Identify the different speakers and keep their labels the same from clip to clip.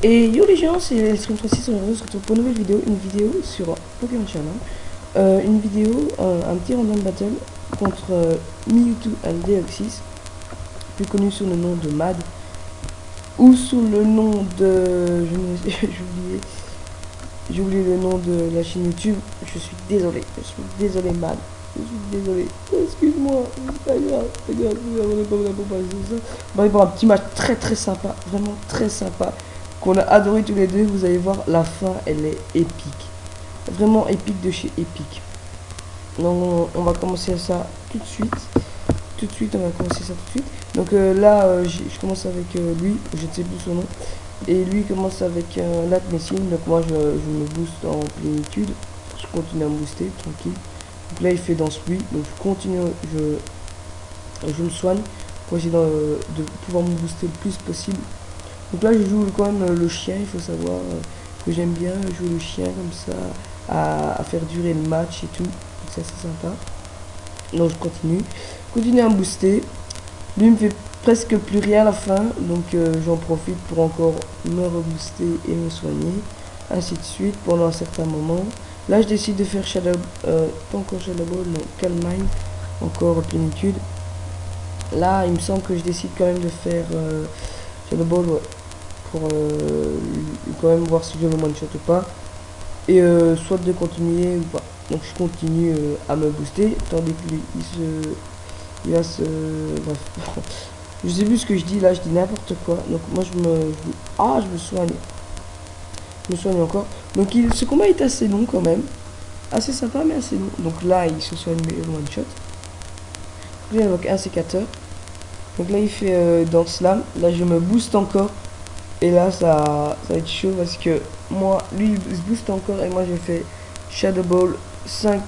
Speaker 1: Et yo les gens, c'est Stream36, on se retrouve pour une nouvelle vidéo, sur Pokémon Channel. Une vidéo, un petit random battle contre Mewtwo and Deoxys, plus connu sous le nom de Mad, ou sous le nom de... j'ai oublié le nom de la chaîne YouTube, je suis désolé Mad. Je suis désolé, excuse-moi, c'est pas grave, on est pas là pour passer ça. Bon, il y a un petit match très sympa, vraiment très sympa, qu'on a adoré tous les deux. Vous allez voir, la fin, elle est épique. Vraiment épique de chez épique. Donc, on va commencer ça tout de suite. On va commencer ça tout de suite. Donc là, je commence avec lui, je ne sais plus son nom. Et lui commence avec Lat Messine. Donc moi, je me booste en plénitude. Je continue à me booster, tranquille. Donc là il fait danse pluie, donc je continue, je me soigne pour essayer de pouvoir me booster le plus possible. Donc là je joue quand même le chien, il faut savoir que j'aime bien jouer le chien comme ça, à faire durer le match et tout, donc ça c'est sympa. Donc je continue à me booster. Lui me fait presque plus rien à la fin, donc j'en profite pour encore me rebooster et me soigner, ainsi de suite pendant un certain moment. Là, je décide de faire Shadow, pas encore Shadow Ball, non, Calm Mind, encore plénitude. Là, il me semble que je décide quand même de faire Shadow Ball, ouais, pour quand même voir si je le one shot ou pas. Et soit de continuer ou pas. Donc, je continue à me booster, tandis que lui, il va se... Bref, je sais plus ce que je dis, là, je dis n'importe quoi. Donc, moi, je me soigne. Je me soigne encore. Donc ce combat est assez long quand même. Assez sympa mais assez long. Donc là il se soigne one shot. Là avec un sécateur. Donc là il fait dans slam. Là je me booste encore. Et là ça va être chaud parce que moi lui il se booste encore. Et moi j'ai fait Shadow Ball 5%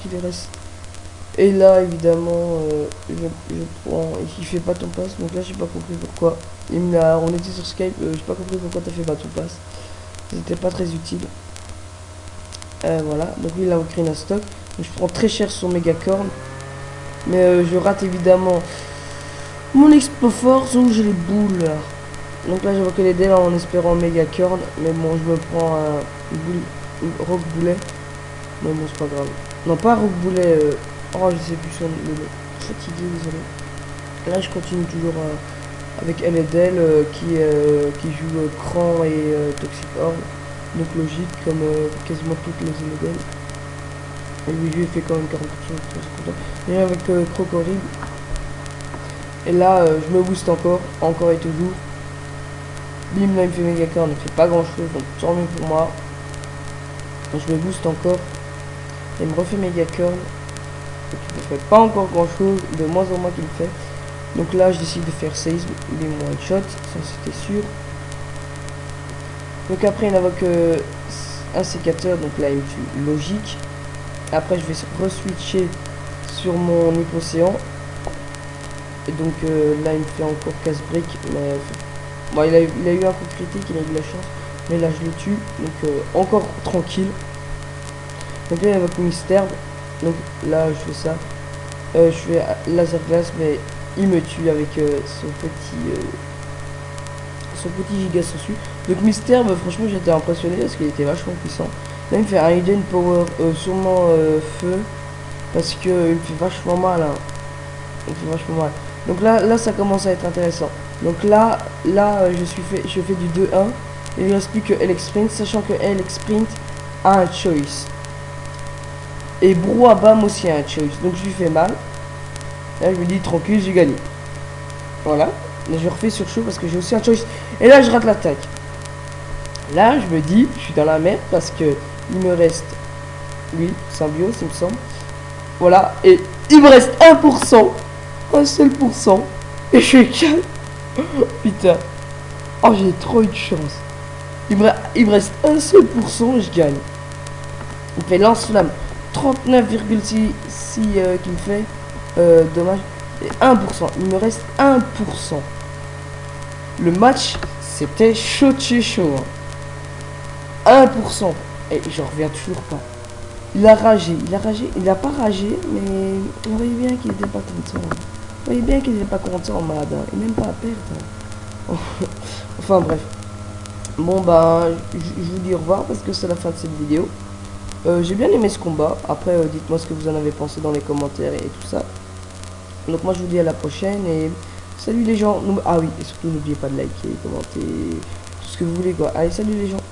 Speaker 1: qui lui reste. Et là évidemment je prends. Il fait pas ton passe. Donc là j'ai pas compris pourquoi. On était sur Skype. J'ai pas compris pourquoi t'as fait pas ton passe. C'était pas très utile. Voilà, donc lui il a Ocarina Stock. Donc, je prends très cher sur Megacorn. Mais je rate évidemment mon Expo Force où j'ai les boules. Donc là j'évoque les dés en espérant Megacorn. Mais bon, je me prends un Rock Boulet. Mais bon, c'est pas grave. Non, pas Rock Boulet. Oh, je sais plus son nom. Fatigué, désolé. Là je continue toujours avec LDL qui joue Cran et Toxic Orb. Donc logique comme quasiment toutes les modèles. Et lui il fait quand même 40%, très content. Et avec Crocorib. Et là je me booste encore et toujours. Bim, là il me fait Megacorn, il fait pas grand chose, donc tant mieux pour moi. Donc, je me booste encore. Et il me refait Megacorn. Donc il ne fait pas encore grand chose, de moins en moins qu'il me fait. Donc là je décide de faire Seism, il est one shot, ça c'était sûr. Donc après il invoque un sécateur, donc là il me tue logique. Après je vais re-switcher sur mon Hypocéan. Et donc là il me fait encore casse-brique. Mais bon, il a eu un coup critique, il a eu de la chance. Mais là je le tue, donc encore tranquille. Donc là il invoque Mystère. Donc là je fais ça. Je fais laser glace, mais il me tue avec son petit giga sensu. Donc Mystère, franchement j'étais impressionné parce qu'il était vachement puissant. Là il me fait un hidden power, sûrement feu, parce que il me fait vachement mal, hein. Il me fait vachement mal. Donc là ça commence à être intéressant. Donc là je fais du 2-1. Il ne reste plus que LX Sprint, sachant que LX Sprint a un choice. Et Brouhabam aussi a un choice. Donc je lui fais mal. Là je me dis tranquille, j'ai gagné. Voilà. Là, je refais sur chaud parce que j'ai aussi un choice. Et là je rate l'attaque. Là je me dis, je suis dans la merde parce que il me reste, oui, Symbiose il me semble. Voilà. Et il me reste 1%. Un seul pourcent. Et je gagne. Putain. Oh j'ai trop eu de chance. Il me reste un seul pourcent et je gagne. Il me fait lance-flamme. 39,6 qu'il me fait. Dommage. Et 1%. Il me reste 1%. Le match, c'était chaud de chez chaud. Hein. 1%. Et j'en reviens toujours pas. Il a ragé. Il a pas ragé, mais on voyait bien qu'il était pas content. On voyait bien qu'il était pas content, Mad. Il n'aime pas à perdre. Enfin bref. Bon bah je vous dis au revoir parce que c'est la fin de cette vidéo. J'ai bien aimé ce combat. Après dites-moi ce que vous en avez pensé dans les commentaires et tout ça. Donc moi je vous dis à la prochaine et salut les gens. Ah oui, et surtout n'oubliez pas de liker, commenter, tout ce que vous voulez quoi. Allez, salut les gens.